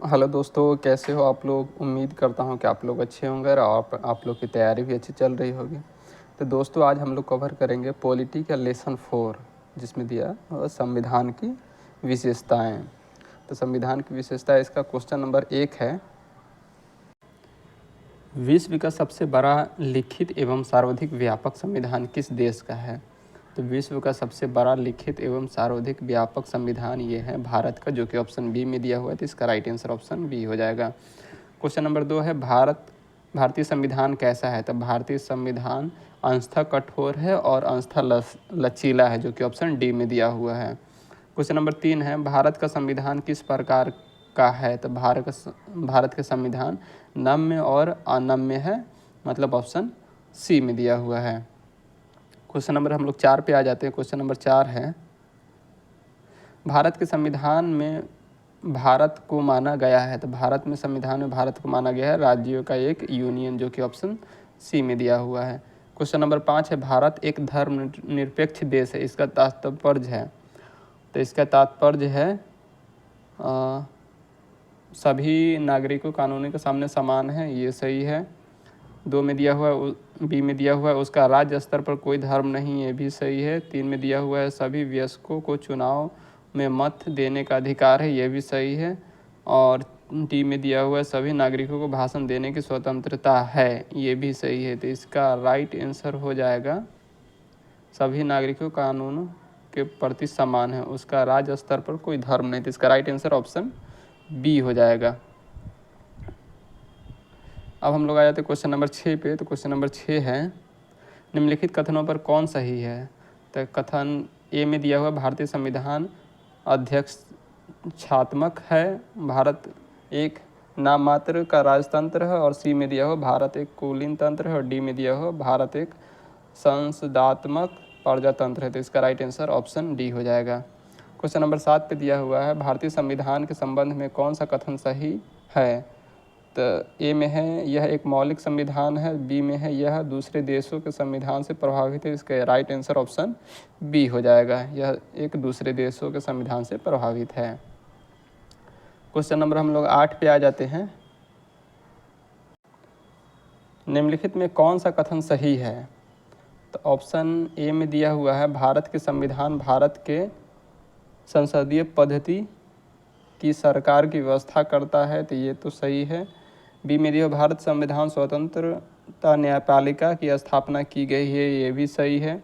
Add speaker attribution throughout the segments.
Speaker 1: Hello दोस्तों, कैसे हो आप लोग। उम्मीद करता हूँ कि आप लोग अच्छे होंगे और आप लोग की तैयारी भी अच्छी चल रही होगी। तो दोस्तों, आज हम लोग कवर करेंगे पॉलिटी का लेसन 4, जिसमें दिया संविधान की विशेषताएं। तो संविधान की विशेषता इसका क्वेश्चन नंबर 1 है, विश्व का सबसे बड़ा लिखित एवं सर्वाधिक व्यापक संविधान किस देश का है। तो विश्व का सबसे बड़ा लिखित एवं सर्वाधिक व्यापक संविधान ये है भारत का, जो कि ऑप्शन बी में दिया हुआ है। तो इसका राइट आंसर ऑप्शन बी हो जाएगा। क्वेश्चन नंबर 2 है, भारतीय संविधान कैसा है। तो भारतीय संविधान अंशतः कठोर है और अंशतः लचीला है, जो कि ऑप्शन डी में दिया हुआ है। क्वेश्चन नंबर 3 है, भारत का संविधान किस प्रकार का है। तो भारत का संविधान नम्य और अनम्य है, मतलब ऑप्शन सी में दिया हुआ है। क्वेश्चन नंबर हम लोग 4 पे आ जाते हैं। क्वेश्चन नंबर 4 है, भारत के संविधान में भारत को माना गया है। तो भारत में संविधान में भारत को माना गया है राज्यों का एक यूनियन, जो कि ऑप्शन सी में दिया हुआ है। क्वेश्चन नंबर 5 है, भारत एक धर्मनिरपेक्ष देश है, इसका तात्पर्य है। तो इसका तात्पर्य है सभी नागरिकों कानूनी के सामने समान है, ये सही है। 2 में दिया हुआ है, बी में दिया हुआ है, उसका राज्य स्तर पर कोई धर्म नहीं, ये भी सही है। 3 में दिया हुआ है, सभी वयस्कों को चुनाव में मत देने का अधिकार है, ये भी सही है। और डी में दिया हुआ है, सभी नागरिकों को भाषण देने की स्वतंत्रता है, ये भी सही है। तो इसका राइट आंसर हो जाएगा, सभी नागरिकों कानून के प्रति समान है, उसका राज्य स्तर पर कोई धर्म नहीं। तो इसका राइट आंसर ऑप्शन बी हो जाएगा। अब हम लोग आ जाते हैं क्वेश्चन नंबर 6 पे। तो क्वेश्चन नंबर 6 है, निम्नलिखित कथनों पर कौन सही है। तो कथन ए में दिया हुआ, भारतीय संविधान अध्यक्षात्मक है, भारत एक नाम मात्र का राजतंत्र है। और सी में दिया हुआ, भारत एक कुलीन तंत्र है। और डी में दिया हुआ, भारत एक संसदात्मक प्रजातंत्र है। तो इसका राइट आंसर ऑप्शन डी हो जाएगा। क्वेश्चन नंबर 7 पे दिया हुआ है, भारतीय संविधान के संबंध में कौन सा कथन सही है। तो ए में है, यह एक मौलिक संविधान है। बी में है, यह दूसरे देशों के संविधान से प्रभावित है। इसका राइट आंसर ऑप्शन बी हो जाएगा, यह एक दूसरे देशों के संविधान से प्रभावित है। क्वेश्चन नंबर हम लोग 8 पे आ जाते हैं, निम्नलिखित में कौन सा कथन सही है। तो ऑप्शन ए में दिया हुआ है, भारत के संविधान भारत के संसदीय पद्धति की सरकार की व्यवस्था करता है, तो ये तो सही है। बी में दिया, भारत संविधान स्वतंत्रता न्यायपालिका की स्थापना की गई है, ये भी सही है।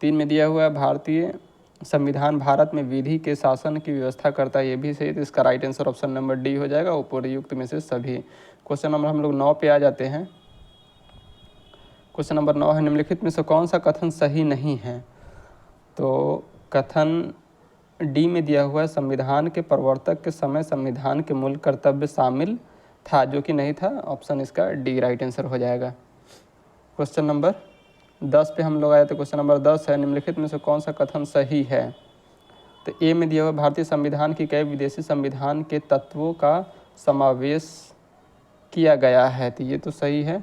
Speaker 1: 3 में दिया हुआ है, भारतीय संविधान भारत में विधि के शासन की व्यवस्था करता है, ये भी सही। तो इसका right answer option number D हो जाएगा, उपयुक्त में से सभी। क्वेश्चन नंबर हम लोग 9 पे आ जाते हैं। क्वेश्चन नंबर 9 है, निम्नलिखित में से कौन सा कथन सही नहीं है। तो कथन डी में दिया हुआ है, संविधान के प्रवर्तक के समय संविधान के मूल कर्तव्य शामिल था, जो कि नहीं था। ऑप्शन इसका डी राइट आंसर हो जाएगा। क्वेश्चन नंबर 10 पे हम लोग आए थे। क्वेश्चन नंबर 10 है, निम्नलिखित में से कौन सा कथन सही है। तो ए में दिया हुआ, भारतीय संविधान की कई विदेशी संविधान के तत्वों का समावेश किया गया है, तो ये तो सही है।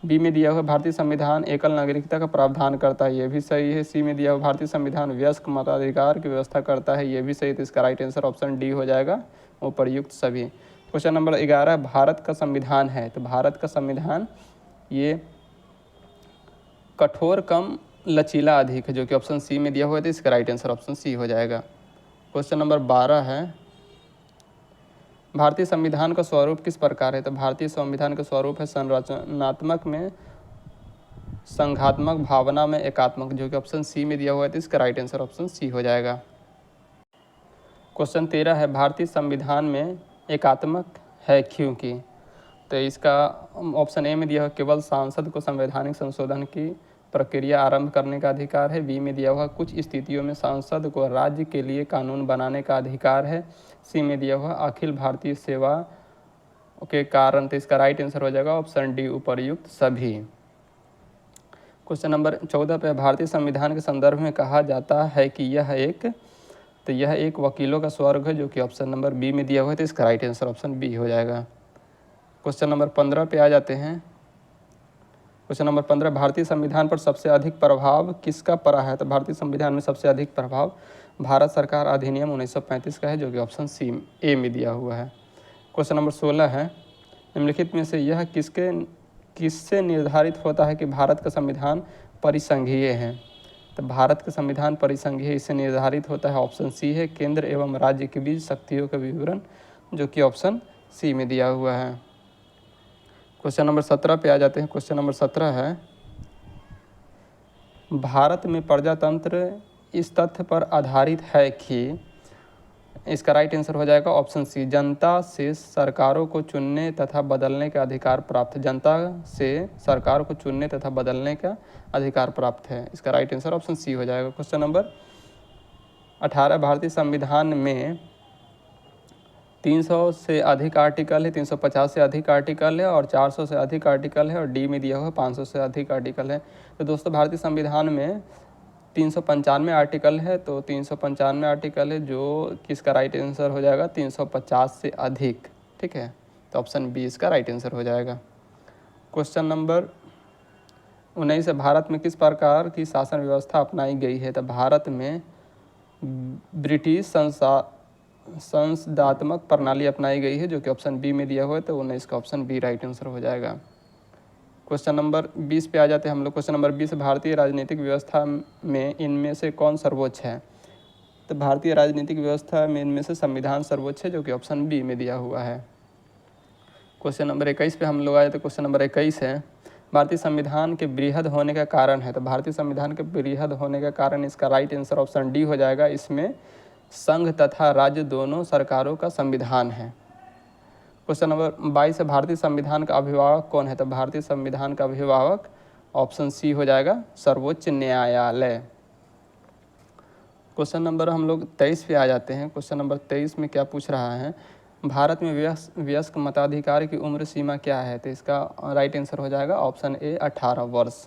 Speaker 1: बी में दिया हुआ, भारतीय संविधान एकल नागरिकता का प्रावधान करता है, ये भी सही है। सी में दिया हुआ, भारतीय संविधान वयस्क मताधिकार की व्यवस्था करता है, ये भी सही। तो इसका राइट आंसर ऑप्शन डी हो जाएगा, उपर्युक्त सभी। क्वेश्चन नंबर 11, भारत का संविधान है। तो भारत का संविधान ये कठोर कम लचीला अधिक है, जो कि ऑप्शन सी में दिया हुआ है। तो इसका राइट आंसर ऑप्शन सी हो जाएगा। क्वेश्चन नंबर 12 है, भारतीय संविधान का स्वरूप किस प्रकार है। तो भारतीय संविधान का स्वरूप है संरचनात्मक में संघात्मक, भावना में एकात्मक, जो कि ऑप्शन सी में दिया हुआ है। तो इसका राइट आंसर ऑप्शन सी हो जाएगा। क्वेश्चन 13 है, भारतीय संविधान में एकात्मक है क्योंकि। तो इसका ऑप्शन ए में दिया हुआ, केवल सांसद को संवैधानिक संशोधन की प्रक्रिया आरंभ करने का अधिकार है। बी में दिया हुआ, कुछ स्थितियों में सांसद को राज्य के लिए कानून बनाने का अधिकार है। सी में दिया हुआ, अखिल भारतीय सेवा के कारण। तो इसका राइट आंसर हो जाएगा ऑप्शन डी, उपर्युक्त सभी। क्वेश्चन नंबर 14 पे, भारतीय संविधान के संदर्भ में कहा जाता है कि यह एक वकीलों का स्वर्ग है, जो कि ऑप्शन नंबर बी में दिया हुआ है। तो इसका राइट आंसर ऑप्शन बी हो जाएगा। क्वेश्चन नंबर 15 पे आ जाते हैं। क्वेश्चन नंबर 15, भारतीय संविधान पर सबसे अधिक प्रभाव किसका पड़ा है। तो भारतीय संविधान में सबसे अधिक प्रभाव भारत सरकार अधिनियम 1935 का है, जो कि ऑप्शन सी ए में दिया हुआ है। क्वेश्चन नंबर 16 है, निम्नलिखित में से यह किससे निर्धारित होता है कि भारत का संविधान परिसंघीय है? तो भारत का संविधान परिसंघीय इससे निर्धारित होता है, ऑप्शन सी है, केंद्र एवं राज्य के बीच शक्तियों का विवरण, जो कि ऑप्शन सी में दिया हुआ है। क्वेश्चन नंबर 17 पे आ जाते हैं। क्वेश्चन नंबर 17 है, भारत में प्रजातंत्र इस तथ्य पर आधारित है कि, इसका राइट आंसर हो जाएगा ऑप्शन सी, जनता से सरकारों को चुनने तथा बदलने का अधिकार प्राप्त। जनता से सरकार को चुनने तथा बदलने का अधिकार प्राप्त है। इसका राइट आंसर ऑप्शन सी हो जाएगा। क्वेश्चन नंबर 18, भारतीय संविधान में 300 से अधिक आर्टिकल है, 350 से अधिक आर्टिकल है और 400 से अधिक आर्टिकल है, और डी में दिया हुआ 500 से अधिक आर्टिकल है। तो दोस्तों भारतीय संविधान में 395 आर्टिकल है, तो 395 आर्टिकल है, जो किसका राइट आंसर हो जाएगा 350 से अधिक। ठीक है, तो ऑप्शन बी इसका राइट आंसर हो जाएगा। क्वेश्चन नंबर 19 है, भारत में किस प्रकार की शासन व्यवस्था अपनाई गई है? तो भारत में ब्रिटिश संसदात्मक प्रणाली अपनाई गई है, जो कि ऑप्शन बी में दिया हुआ है, तो 19 का ऑप्शन बी राइट आंसर हो जाएगा। क्वेश्चन नंबर 20 पे आ जाते हैं हम लोग। क्वेश्चन नंबर 20, भारतीय राजनीतिक व्यवस्था में इनमें से कौन सर्वोच्च है? तो भारतीय राजनीतिक व्यवस्था में इनमें से संविधान सर्वोच्च है, जो कि ऑप्शन बी में दिया हुआ है। क्वेश्चन नंबर 21 पे हम लोग आए, तो क्वेश्चन नंबर 21 है, भारतीय संविधान के बृहद होने का कारण है। तो भारतीय संविधान के बृहद होने का कारण, इसका राइट आंसर ऑप्शन डी हो जाएगा। इसमें संघ तथा राज्य दोनों सरकारों का संविधान है। क्वेश्चन नंबर 22 है, भारतीय संविधान का अभिभावक कौन है? तो भारतीय संविधान का अभिभावक ऑप्शन सी हो जाएगा, सर्वोच्च न्यायालय। क्वेश्चन नंबर हम लोग 23 पे आ जाते हैं। क्वेश्चन नंबर 23 में क्या पूछ रहा है, भारत में वयस्क मताधिकार की उम्र सीमा क्या है? तो इसका राइट आंसर हो जाएगा ऑप्शन ए 18 वर्ष।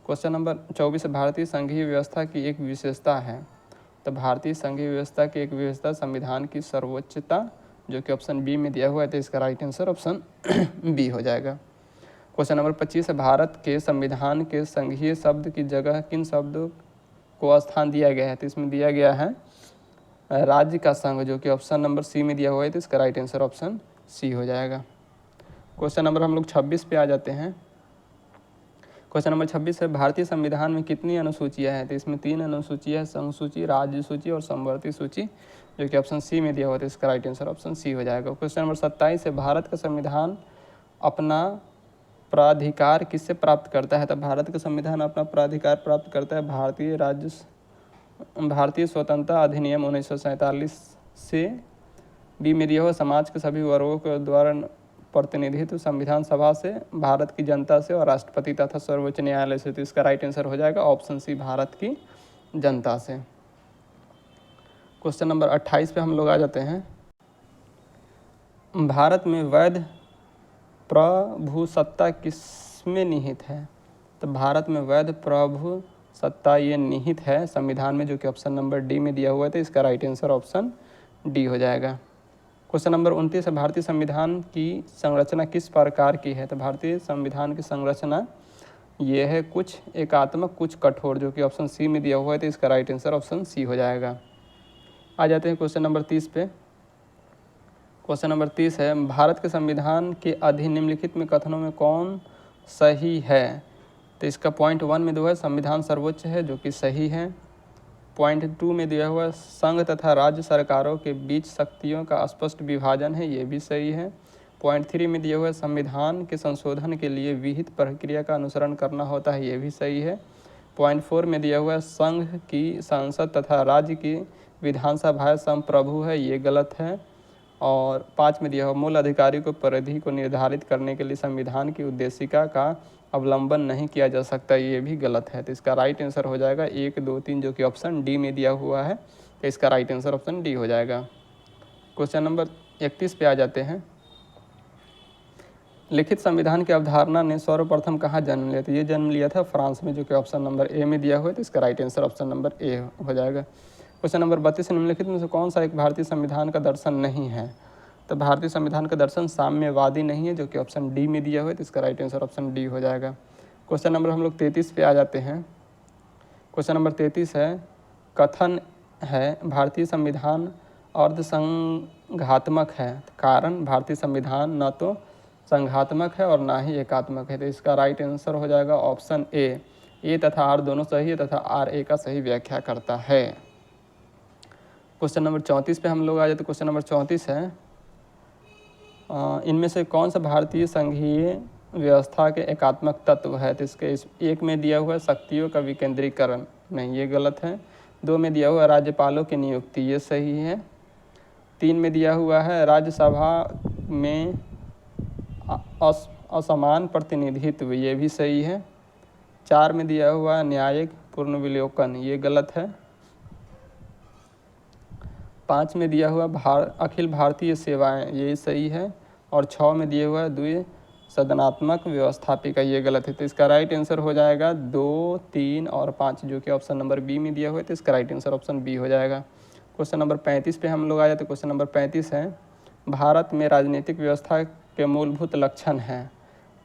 Speaker 1: क्वेश्चन नंबर 24 है, भारतीय संघीय व्यवस्था की एक विशेषता है। तो भारतीय संघीय व्यवस्था की एक विशेषता संविधान की सर्वोच्चता, जो कि ऑप्शन बी में दिया हुआ है, तो इसका राइट आंसर ऑप्शन बी हो जाएगा। क्वेश्चन नंबर 25 है, भारत के संविधान के संघीय शब्द की जगह किन शब्दों को स्थान दिया गया है? तो इसमें दिया गया है राज्य का संघ, जो कि ऑप्शन नंबर सी में दिया हुआ है, तो इसका राइट आंसर ऑप्शन सी हो जाएगा। क्वेश्चन नंबर हम लोग 26 पे आ जाते हैं। क्वेश्चन नंबर 26 है, भारतीय संविधान में कितनी अनुसूचियाँ हैं? तो इसमें 3 अनुसूचियाँ, संघ सूची, राज्य सूची और समवर्ती सूची, जो कि ऑप्शन सी में दिया हुआ है, तो इसका राइट आंसर ऑप्शन सी हो जाएगा। क्वेश्चन नंबर 27 है, भारत का संविधान अपना प्राधिकार किससे प्राप्त करता है? तो भारत का संविधान अपना प्राधिकार प्राप्त करता है भारतीय स्वतंत्रता अधिनियम 1947 से। बी में दिया हुआ, समाज के सभी वर्गों के द्वारा प्रतिनिधित्व, संविधान सभा से, भारत की जनता से और राष्ट्रपति तथा सर्वोच्च न्यायालय से। तो इसका राइट आंसर हो जाएगा ऑप्शन सी, भारत की जनता से। क्वेश्चन नंबर 28 पे हम लोग आ जाते हैं। भारत में वैध प्रभुसत्ता किसमें निहित है? तो भारत में वैध प्रभुसत्ता ये निहित है संविधान में, जो कि ऑप्शन नंबर डी में दिया हुआ है, तो इसका राइट आंसर ऑप्शन डी हो जाएगा। क्वेश्चन नंबर 29 है, भारतीय संविधान की संरचना किस प्रकार की है? तो भारतीय संविधान की संरचना ये है कुछ एकात्मक कुछ कठोर, जो कि ऑप्शन सी में दिया हुआ है, तो इसका राइट आंसर ऑप्शन सी हो जाएगा। आ जाते हैं क्वेश्चन नंबर 30 पे। क्वेश्चन नंबर 30 है, भारत के संविधान के अधीन निम्नलिखित में कथनों में कौन सही है? तो इसका पॉइंट 1 में दिया हुआ है, संविधान सर्वोच्च है, जो कि सही है। पॉइंट 2 में दिया हुआ है, संघ तथा राज्य सरकारों के बीच शक्तियों का स्पष्ट विभाजन है, ये भी सही है। पॉइंट 3 में दिया हुआ है, संविधान के संशोधन के लिए विहित प्रक्रिया का अनुसरण करना होता है, ये भी सही है। पॉइंट 4 में दिया हुआ है, संघ की संसद तथा राज्य की विधानसभाएं संप्रभु है, ये गलत है। और 5 में दिया हुआ, मूल अधिकारी को परिधि को निर्धारित करने के लिए संविधान की उद्देशिका का अवलंबन नहीं किया जा सकता, ये भी गलत है। तो इसका राइट आंसर हो जाएगा 1, 2, 3, जो कि ऑप्शन डी में दिया हुआ है, तो इसका राइट आंसर ऑप्शन डी हो जाएगा। क्वेश्चन नंबर 31 पे आ जाते हैं। लिखित संविधान की अवधारणा ने सर्वप्रथम कहाँ जन्म लिया? तो ये जन्म लिया था फ्रांस में, जो कि ऑप्शन नंबर ए में दिया हुआ है, तो इसका right answer option number A हो जाएगा। क्वेश्चन नंबर 32, निम्नलिखित में से कौन सा एक भारतीय संविधान का दर्शन नहीं है? तो भारतीय संविधान का दर्शन साम्यवादी नहीं है, जो कि ऑप्शन डी में दिया हुआ है, तो इसका राइट आंसर ऑप्शन डी हो जाएगा। क्वेश्चन नंबर हम लोग 33 पे आ जाते हैं। क्वेश्चन नंबर 33 है, कथन है भारतीय संविधान अर्ध संघात्मक है? कारण भारतीय संविधान न तो संघात्मक है और ना ही एकात्मक है। तो इसका राइट आंसर हो जाएगा ऑप्शन ए तथा आर दोनों सही है तथा आर ए का सही व्याख्या करता है। क्वेश्चन नंबर 34 पे हम लोग आ जाते। क्वेश्चन नंबर 34 है इनमें से कौन सा भारतीय संघीय व्यवस्था के एकात्मक तत्व है? तो इसके एक में दिया हुआ है शक्तियों का विकेंद्रीकरण, नहीं ये गलत है। 2 में दिया हुआ है राज्यपालों की नियुक्ति, ये सही है। 3 में दिया हुआ है राज्यसभा में असमान प्रतिनिधित्व, ये भी सही है। 4 में दिया हुआ है न्यायिक पुनर्विलोकन, ये गलत है। 5 में दिया हुआ अखिल भारतीय सेवाएं, ये सही है। और 6 में दिया हुआ है द्वि सदनात्मक व्यवस्थापिका, ये गलत है। तो इसका राइट आंसर हो जाएगा 2, 3 और 5 जो कि ऑप्शन नंबर बी में दिया हुआ है। तो इसका राइट आंसर ऑप्शन बी हो जाएगा। क्वेश्चन नंबर 35 पे हम लोग आ जाते। क्वेश्चन नंबर 35 है भारत में राजनीतिक व्यवस्था के मूलभूत लक्षण हैं।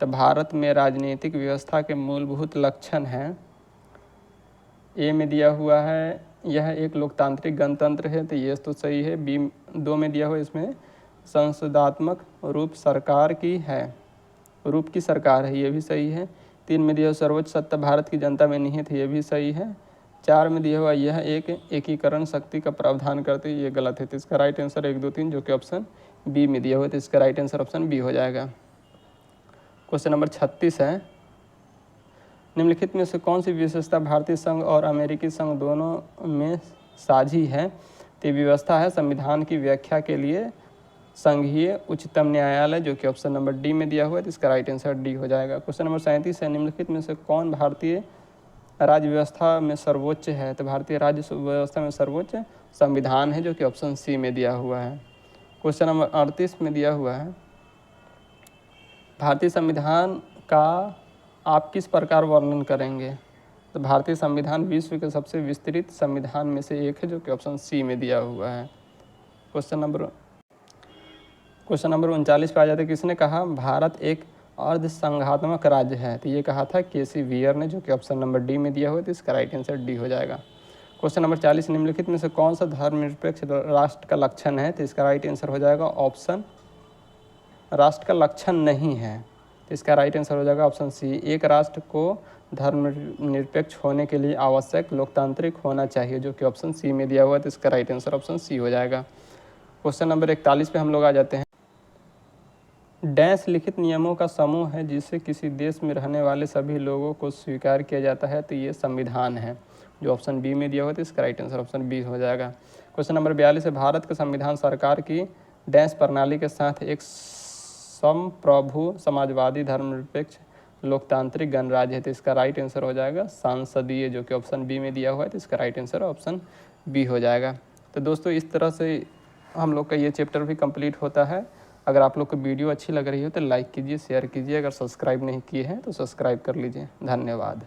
Speaker 1: तो भारत में राजनीतिक व्यवस्था के मूलभूत लक्षण हैं, ए में दिया हुआ है यह एक लोकतांत्रिक गणतंत्र है, तो ये तो सही है। बी 2 में दिया हुआ इसमें संसदात्मक रूप सरकार की है, रूप की सरकार है, ये भी सही है। 3 में दिया हुआ सर्वोच्च सत्ता भारत की जनता में निहित है, ये भी सही है। 4 में दिया हुआ यह एक एकीकरण शक्ति का प्रावधान करते, ये गलत है। तो इसका राइट आंसर 1, 2, 3 जो कि ऑप्शन बी में दिया हुआ है। तो इसका राइट आंसर ऑप्शन बी हो जाएगा। क्वेश्चन नंबर 36 है निम्नलिखित में से कौन सी विशेषता भारतीय संघ और अमेरिकी संघ दोनों में साझी है? तो व्यवस्था है संविधान की व्याख्या के लिए संघीय उच्चतम न्यायालय, जो कि ऑप्शन नंबर डी में दिया हुआ है। तो इसका राइट आंसर डी हो जाएगा। क्वेश्चन नंबर 37 है निम्नलिखित में से कौन भारतीय राज्य व्यवस्था में सर्वोच्च है? तो भारतीय राज्य व्यवस्था में सर्वोच्च संविधान है, जो कि ऑप्शन सी में दिया हुआ है। क्वेश्चन नंबर 38 में दिया हुआ है भारतीय संविधान का आप किस प्रकार वर्णन करेंगे? तो भारतीय संविधान विश्व के सबसे विस्तृत संविधान में से एक है, जो कि ऑप्शन सी में दिया हुआ है। क्वेश्चन नंबर 39 पे आ जाते। किसने कहा भारत एक अर्ध संघात्मक राज्य है? तो ये कहा था केसी वियर ने, जो कि ऑप्शन नंबर डी में दिया हुआ है। तो इसका राइट आंसर डी हो जाएगा। क्वेश्चन नंबर 40 निम्नलिखित में से कौन सा धर्मनिरपेक्ष राष्ट्र का लक्षण है? तो इसका राइट आंसर हो जाएगा ऑप्शन राष्ट्र का लक्षण नहीं है। तो इसका राइट आंसर हो जाएगा ऑप्शन सी, एक राष्ट्र को धर्मनिरपेक्ष होने के लिए आवश्यक लोकतांत्रिक होना चाहिए, जो कि ऑप्शन सी में दिया हुआ है। तो इसका राइट आंसर ऑप्शन सी हो जाएगा। क्वेश्चन नंबर 41 पे हम लोग आ जाते हैं। डैश लिखित नियमों का समूह है जिसे किसी देश में रहने वाले सभी लोगों को स्वीकार किया जाता है? तो ये संविधान है, जो ऑप्शन बी में दिया हुआ है। तो इसका राइट आंसर ऑप्शन बी हो जाएगा। क्वेश्चन नंबर 42 है भारत का संविधान सरकार की डैश प्रणाली के साथ एक संप्रभु समाजवादी धर्मनिरपेक्ष लोकतांत्रिक गणराज्य है? तो इसका राइट आंसर हो जाएगा सांसदीय, जो कि ऑप्शन बी में दिया हुआ है। तो इसका राइट आंसर ऑप्शन बी हो जाएगा। तो दोस्तों इस तरह से हम लोग का ये चैप्टर भी कंप्लीट होता है। अगर आप लोग को वीडियो अच्छी लग रही हो तो लाइक कीजिए, शेयर कीजिए। अगर सब्सक्राइब नहीं किए हैं तो सब्सक्राइब कर लीजिए। धन्यवाद।